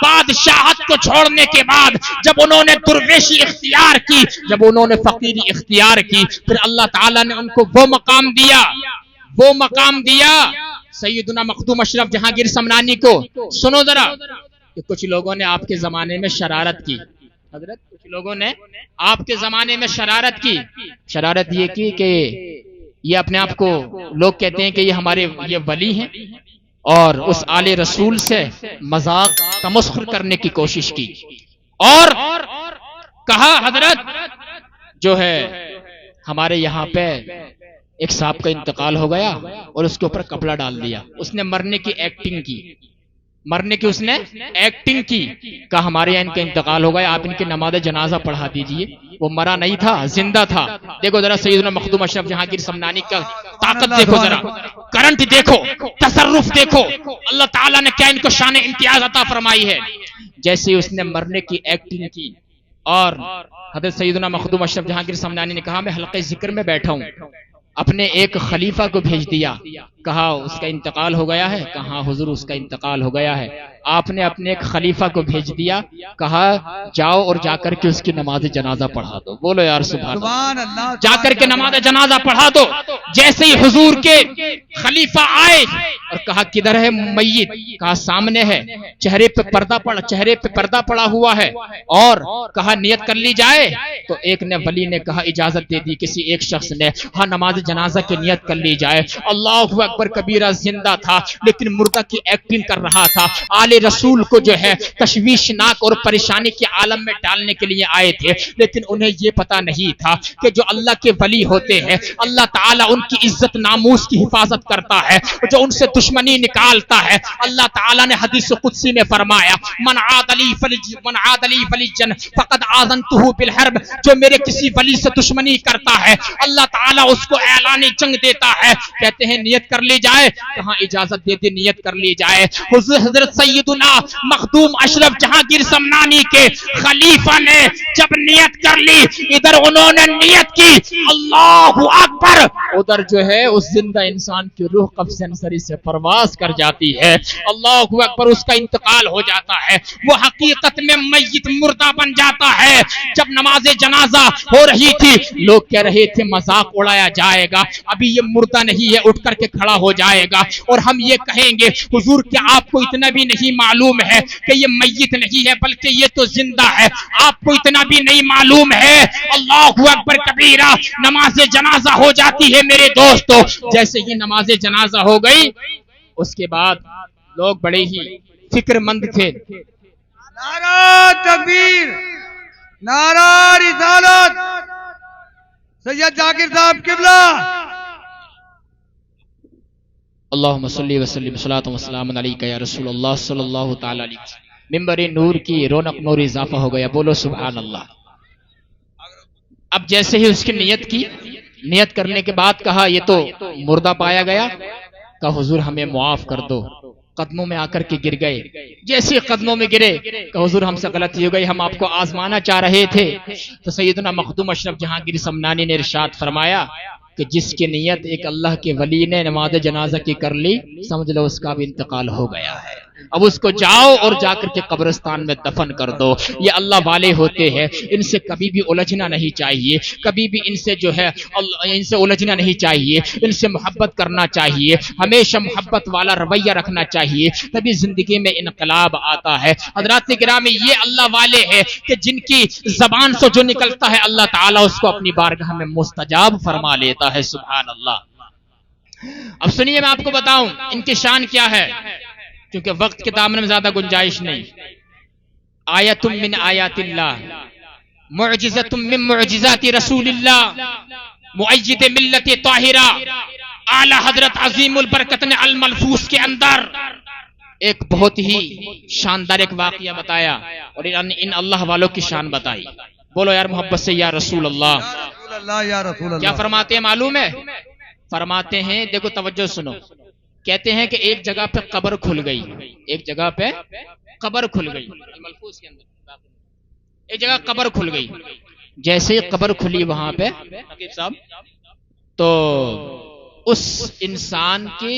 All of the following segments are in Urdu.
بادشاہت کو چھوڑنے کے بعد جب انہوں نے درویشی اختیار کی، جب انہوں نے فقیری اختیار کی، پھر اللہ تعالیٰ نے ان کو وہ مقام دیا سیدنا مخدوم اشرف جہانگیر سمنانی کو۔ سنو ذرا کہ کچھ لوگوں نے آپ کے زمانے میں شرارت کی، حضرت کچھ لوگوں نے آپ کے زمانے میں شرارت یہ کی کہ یہ اپنے آپ کو لوگ کہتے ہیں کہ یہ ولی ہیں، اور اس آل رسول سے مذاق تمسخر کرنے کی کوشش کی، اور کہا حضرت جو ہے ہمارے یہاں پہ ایک صاحب کا انتقال ہو گیا اور اس کے اوپر کپڑا ڈال دیا، اس نے مرنے کی ایکٹنگ کی، کہا ہمارے یہاں ان کا انتقال ہو گیا، آپ ان کی نماز جنازہ پڑھا دیجئے، وہ مرا نہیں تھا، زندہ تھا۔ دیکھو ذرا سیدنا مخدوم اشرف جہانگیر سمنانی کا طاقت دیکھو، ذرا کرنٹ دیکھو، تصرف دیکھو، اللہ تعالیٰ نے کیا ان کو شان امتیاز عطا فرمائی ہے۔ جیسے اس نے مرنے کی ایکٹنگ کی اور حضرت سیدنا مخدوم اشرف جہانگیر سمنانی نے کہا میں حلقہ ذکر میں بیٹھا ہوں، اپنے ایک خلیفہ کو بھیج دیا، کہا اس کا انتقال ہو گیا ہے، کہا حضور اس کا انتقال ہو گیا ہے۔ آپ نے اپنے ایک خلیفہ کو بھیج دیا، کہا جاؤ اور جا کر کے اس کی نماز جنازہ پڑھا دو۔ بولو یار سبحان اللہ، جا کر کے نماز جنازہ پڑھا دو۔ جیسے ہی حضور کے خلیفہ آئے اور کہا کدھر ہے میت، کہا سامنے ہے، چہرے پہ پردہ پڑا ہوا ہے، اور کہا نیت کر لی جائے، تو ایک نے ولی نے کہا اجازت دے دی، کسی ایک شخص نے، ہاں نماز جنازہ کی نیت کر لی جائے۔ اللہ اکبر کبیرہ، زندہ تھا لیکن مردہ کی ایکٹنگ کر رہا تھا۔ آل رسول کو جو ہے تشویشناک اور پریشانی کے عالم میں ڈالنے کے لیے آئے تھے، لیکن انہیں یہ پتا نہیں تھا کہ جو اللہ کے ولی ہوتے ہیں اللہ تعالیٰ ان کی عزت ناموس کی حفاظت کرتا ہے، جو ان سے دشمنی نکالتا ہے۔ اللہ تعالیٰ نے حدیث قدسی میں فرمایا من عاد لی ولیًا فقد آذنتہ بالحرب، جو میرے کسی ولی سے دشمنی کرتا ہے اللہ تعالیٰ اس کو اعلان جنگ دیتا ہے۔ کہتے ہیں نیت کر لی جائے، کہاں اجازت دے دی نیت کر لی جائے۔ حضرت سیدنا مخدوم اشرف جہانگیر سمنانی کے خلیفہ نے جب نیت کر لی، ادھر انہوں نے نیت کی اللہ اکبر، ادھر جو ہے اس زندہ انسان کی روح قبض انصری سے پرواز کر جاتی ہے، اللہ اکبر، اس کا انتقال ہو جاتا ہے، وہ حقیقت میں میت مردہ بن جاتا ہے۔ جب نماز جنازہ ہو رہی تھی لوگ کہہ رہے تھے مذاق اڑایا جائے گا، ابھی یہ مردہ نہیں ہے اٹھ کر کے کھڑا ہو جائے گا، اور ہم یہ کہیں گے حضور کیا آپ کو اتنا بھی نہیں معلوم ہے کہ یہ میت نہیں ہے بلکہ یہ تو زندہ ہے، آپ کو اتنا بھی نہیں معلوم ہے۔ اللہ اکبر کبیرہ، نماز جنازہ ہو جاتی ہے میرے دوستو۔ جیسے ہی نماز جنازہ ہو گئی اس کے بعد لوگ بڑے ہی فکر مند تھے۔ نعرہ تکبیر، نعرہ رسالت، سید ذاکر صاحب قبلہ۔ اللہم صلی وسلم صلاۃ و سلام علیکہ یا رسول اللہ صلی اللہ تعالی علیہ وسلم۔ ممبر نور کی رونق نور اضافہ ہو گیا، بولو سبحان اللہ۔ اب جیسے ہی اس کی نیت کرنے کے بعد کہا یہ تو مردہ پایا گیا، کہا حضور ہمیں معاف کر دو، قدموں میں آ کر کے گر گئے۔ جیسے قدموں میں گرے کہ حضور ہم سے غلطی ہو گئی، ہم آپ کو آزمانا چاہ رہے تھے۔ تو سیدنا مخدوم اشرف جہانگیر سمنانی نے ارشاد فرمایا کہ جس کی نیت ایک اللہ کے ولی نے نماز جنازہ کی کر لی، سمجھ لو اس کا بھی انتقال ہو گیا ہے، اب اس کو جاؤ اور جا کر کے قبرستان میں دفن کر دو۔ یہ اللہ والے ہوتے ہیں، ان سے کبھی بھی الجھنا نہیں چاہیے، کبھی بھی ان سے جو ہے ان سے الجھنا نہیں چاہیے، ان سے محبت کرنا چاہیے، ہمیشہ محبت والا رویہ رکھنا چاہیے، تبھی زندگی میں انقلاب آتا ہے۔ حضرات گرامی، یہ اللہ والے ہیں کہ جن کی زبان سے جو نکلتا ہے اللہ تعالیٰ اس کو اپنی بارگاہ میں مستجاب فرما لیتا ہے، سبحان اللہ۔ اب سنیے میں آپ کو بتاؤں ان کی شان کیا ہے، کیونکہ وقت کے دامن میں زیادہ گنجائش نہیں۔ آیت من آیات اللہ، معجزت من معجزات رسول اللہ، مؤید ملت طاہرہ، اعلی حضرت عظیم البرکت نے الملفوظ کے اندر ایک بہت ہی شاندار ایک واقعہ بتایا اور ان اللہ والوں کی شان بتائی۔ بولو یار محبت سے یا رسول اللہ۔ کیا فرماتے ہیں معلوم ہے؟ فرماتے ہیں، دیکھو توجہ سنو، کہتے ہیں کہ ایک جگہ پہ قبر کھل گئی، ایک جگہ پہ قبر کھل گئی، الملفوظ کے اندر ایک جگہ قبر کھل گئی۔ جیسے ہی قبر کھلی وہاں پہ نقیب صاحب، تو اس انسان کی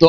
2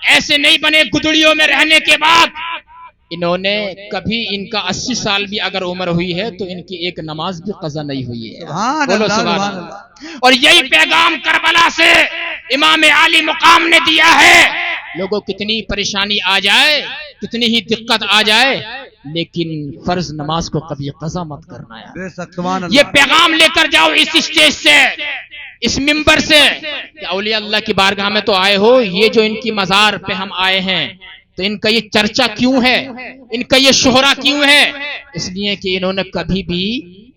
ایسے نہیں بنے گدڑیوں میں رہنے کے بعد انہوں نے کبھی ان کا 80 سال بھی اگر عمر ہوئی ہے تو ان کی ایک نماز بھی قضا نہیں ہوئی ہے. بولو سبحان اللہ. اور یہی پیغام کربلا سے امام عالی مقام نے دیا ہے. لوگوں کتنی پریشانی آ جائے, کتنی ہی دقت آ جائے, لیکن فرض نماز کو کبھی قضا مت کرنا ہے. یہ پیغام لے کر جاؤ اس اسٹیج سے, اس منبر سے, کہ اولیاء اللہ کی بارگاہ میں تو آئے ہو, یہ جو ان کی مزار پہ ہم آئے ہیں تو ان کا یہ چرچا کیوں ہے, ان کا یہ شہرہ کیوں ہے؟ اس لیے کہ انہوں نے کبھی بھی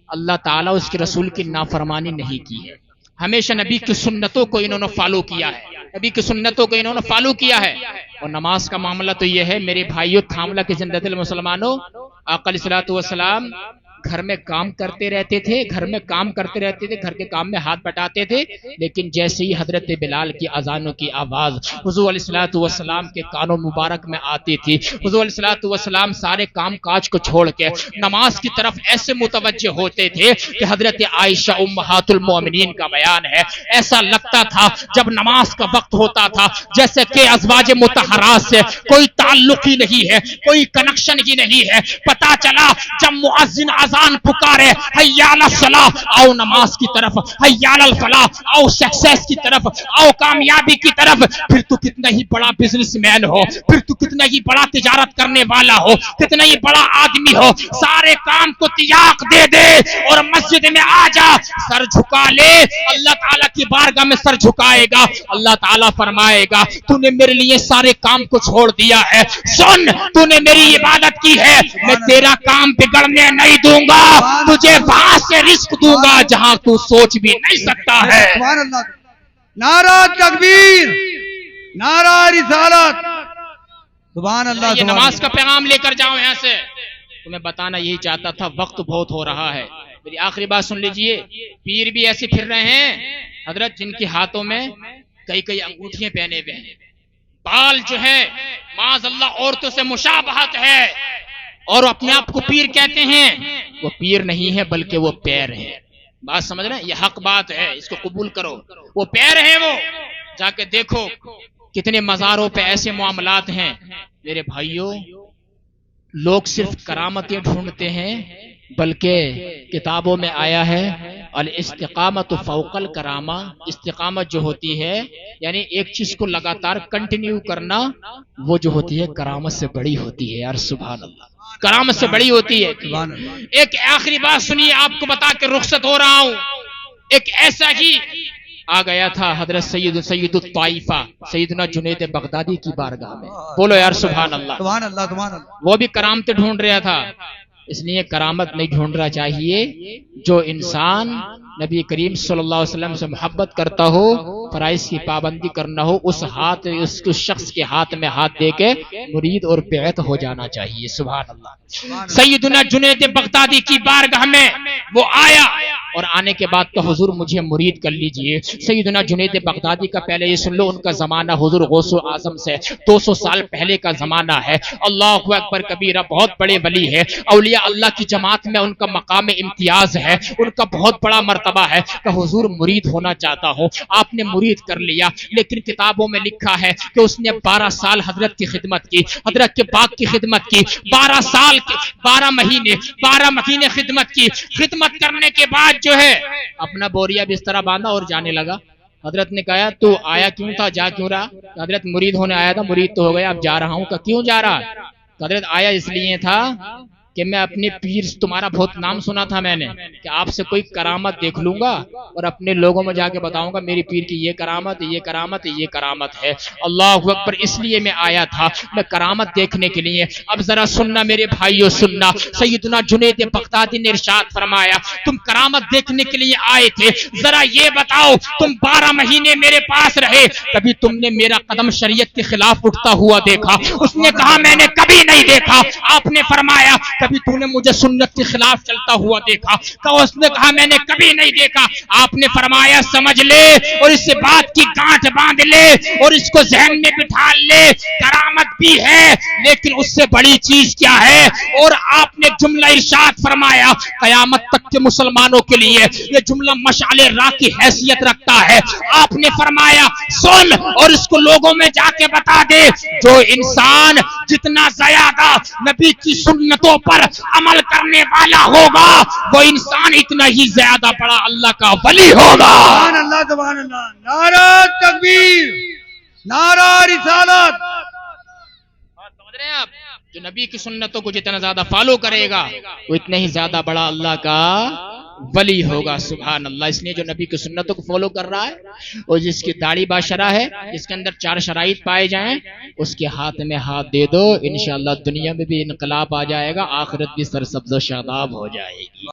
اللہ تعالیٰ اس کے رسول کی نافرمانی نہیں کی ہے. ہمیشہ نبی کی سنتوں کو انہوں نے فالو کیا ہے, نبی کی سنتوں کو انہوں نے فالو کیا ہے. اور نماز کا معاملہ تو یہ ہے میرے بھائیوں, تھاملہ کے زندہ دل مسلمانوں, آقا علیہ الصلوۃ والسلام گھر میں کام کرتے رہتے تھے, گھر میں کام کرتے رہتے تھے, گھر کے کام میں ہاتھ بٹاتے تھے, لیکن جیسے ہی حضرت بلال کی اذانوں کی آواز حضور علیہ الصلوۃ والسلام کے کانوں مبارک میں آتی تھی, حضور علیہ الصلوۃ والسلام سارے کام کاج کو چھوڑ کے نماز کی طرف ایسے متوجہ ہوتے تھے کہ حضرت عائشہ امہات المومنین کا بیان ہے, ایسا لگتا تھا جب نماز کا وقت ہوتا تھا جیسے کہ ازواج مطہرات سے کوئی تعلق ہی نہیں ہے, کوئی کنیکشن ہی نہیں ہے. پتا چلا جب مؤذن اذان پکارے حی علی الصلاۃ, آؤ نماز کی طرف, حی علی الفلاح, آؤ سکسیس کی طرف, آؤ کامیابی کی طرف. پھر تو کتنا ہی بڑا بزنس مین ہو, پھر تو کتنا ہی بڑا تجارت کرنے والا ہو, کتنا ہی بڑا آدمی ہو, سارے کام کو تیاق دے دے اور مسجد میں آ جا, سر جھکا لے, اللہ تعالیٰ کی بارگاہ میں سر جھکائے گا. اللہ تعالیٰ فرمائے گا تو نے میرے لیے سارے کام کو چھوڑ دیا ہے, سن تو نے میری عبادت کی ہے, میں تیرا کام بگڑنے نہیں دوں گا, تجھے وہاں سے رزق دوں گا جہاں تو سوچ بھی نہیں سکتا ہے. نعرہ تکبیر, نعرہ رسالت, سبحان اللہ. یہ نماز کا پیغام لے کر جاؤ یہاں سے. تمہیں بتانا یہی چاہتا تھا, وقت بہت ہو رہا ہے. میری آخری بات سن لیجئے, پیر بھی ایسے پھر رہے ہیں حضرت جن کے ہاتھوں میں کئی کئی انگوٹھیاں پہنے ہوئے ہیں, بال جو ہے معاذ اللہ عورتوں سے مشابہت ہے, اور اپنے آپ کو پیر کہتے ہیں. وہ پیر نہیں ہے بلکہ وہ پیر ہے. بات سمجھ رہے ہیں, یہ حق بات ہے, اس کو قبول کرو. وہ پیر ہیں, وہ جا کے دیکھو کتنے مزاروں پہ ایسے معاملات ہیں. میرے بھائیوں, لوگ صرف کرامتیں ڈھونڈتے ہیں, بلکہ کتابوں میں آیا ہے الاستقامت فوق الکرامہ. استقامت جو ہوتی ہے یعنی ایک چیز کو لگاتار کنٹینیو کرنا, وہ جو ہوتی ہے کرامت سے بڑی ہوتی ہے. یار سبحان اللہ, کرامت سے بڑی ہوتی ہے. ایک آخری بات سنیے, آپ کو بتا کے رخصت ہو رہا ہوں. ایک ایسا ہی آ گیا تھا حضرت سید الطائفہ سیدنا جنید بغدادی کی بارگاہ میں. بولو یار سبحان اللہ, سبحان اللہ, سبحان اللہ. وہ بھی کرامتیں ڈھونڈ رہا تھا. اس لیے کرامت نہیں ڈھونڈنا چاہیے. جو انسان نبی کریم صلی اللہ علیہ وسلم سے محبت کرتا ہو, فرائض کی پابندی کرنا ہو, اس شخص کے ہاتھ میں ہاتھ دے کے مرید اور بیعت ہو جانا چاہیے. سبحان اللہ. سیدنا جنید بغدادی کی بارگاہ میں وہ آیا, اور آنے کے بعد تو حضور مجھے مرید کر لیجئے. سیدنا جنید بغدادی کا پہلے یہ سن لو, ان کا زمانہ حضور غوث اعظم سے 200 سال پہلے کا زمانہ ہے. اللہ اکبر کبیرہ, بہت بڑے ولی ہے. اولیاء اللہ کی جماعت میں ان کا مقام امتیاز ہے, ان کا بہت بڑا مرتبہ ہے کہ حضور مرید ہونا چاہتا ہوں. آپ نے مرید کر لیا, لیکن کتابوں میں لکھا ہے کہ اس نے 12 سال حضرت کی خدمت کی, حضرت کے باغ کی خدمت کی. 12 مہینے خدمت کی. خدمت کرنے کے بعد جو ہے اپنا بوریا بستر باندھا اور جانے لگا. حضرت نے کہا تو آیا کیوں تھا, جا کیوں رہا؟ حضرت مرید ہونے آیا تھا, مرید تو ہو گیا, اب جا رہا ہوں. کہ کیوں جا رہا؟ حضرت آیا اس لیے تھا کہ میں اپنے پیر, تمہارا بہت نام سنا تھا میں نے, کہ آپ سے کوئی کرامت دیکھ لوں گا اور اپنے لوگوں میں جا کے بتاؤں گا میری پیر کی یہ کرامت, یہ کرامت, یہ کرامت ہے. اللہ اکبر, اس لیے میں آیا تھا, میں کرامت دیکھنے کے لیے. اب ذرا سننا میرے بھائیوں, سننا. سیدنا جنید بغدادی نے ارشاد فرمایا, تم کرامت دیکھنے کے لیے آئے تھے, ذرا یہ بتاؤ تم 12 مہینے میرے پاس رہے, کبھی تم نے میرا قدم شریعت کے خلاف اٹھتا ہوا دیکھا؟ اس نے کہا میں نے کبھی نہیں دیکھا. آپ نے فرمایا کبھی تو نے مجھے سنت کے خلاف چلتا ہوا دیکھا؟ اس نے کہا میں نے کبھی نہیں دیکھا۔ آپ نے فرمایا سمجھ لے اور اس بات کی گانٹھ باندھ لے اور اس کو ذہن میں بٹھا لے، کرامت بھی ہے لیکن اس سے بڑی چیز کیا ہے؟ اور آپ نے جملہ ارشاد فرمایا قیامت تک کے مسلمانوں کے لیے یہ جملہ مشعل راہ کی حیثیت رکھتا ہے۔ آپ نے فرمایا سن اور اس کو لوگوں میں جا کے بتا دے، جو انسان جتنا زیادہ نبی کی سنتوں پر عمل کرنے والا ہوگا وہ انسان اتنا ہی زیادہ بڑا اللہ کا ولی ہوگا۔ سبحان اللہ سبحان اللہ، نعرہ تکبیر، نعرہ رسالت۔ سمجھ رہے ہیں آپ؟ جو نبی کی سنتوں کو جتنا زیادہ فالو کرے گا وہ اتنا ہی زیادہ بڑا اللہ کا ولی ہوگا۔ سبحان اللہ۔ اس لیے جو نبی کی سنتوں کو فالو کر رہا ہے اور جس کی داڑھی باشرہ ہے، جس کے اندر 4 شرائط پائے جائیں، اس کے ہاتھ میں ہاتھ دے دو، انشاءاللہ دنیا میں بھی انقلاب آ جائے گا، آخرت بھی سرسبز و شاداب ہو جائے گی۔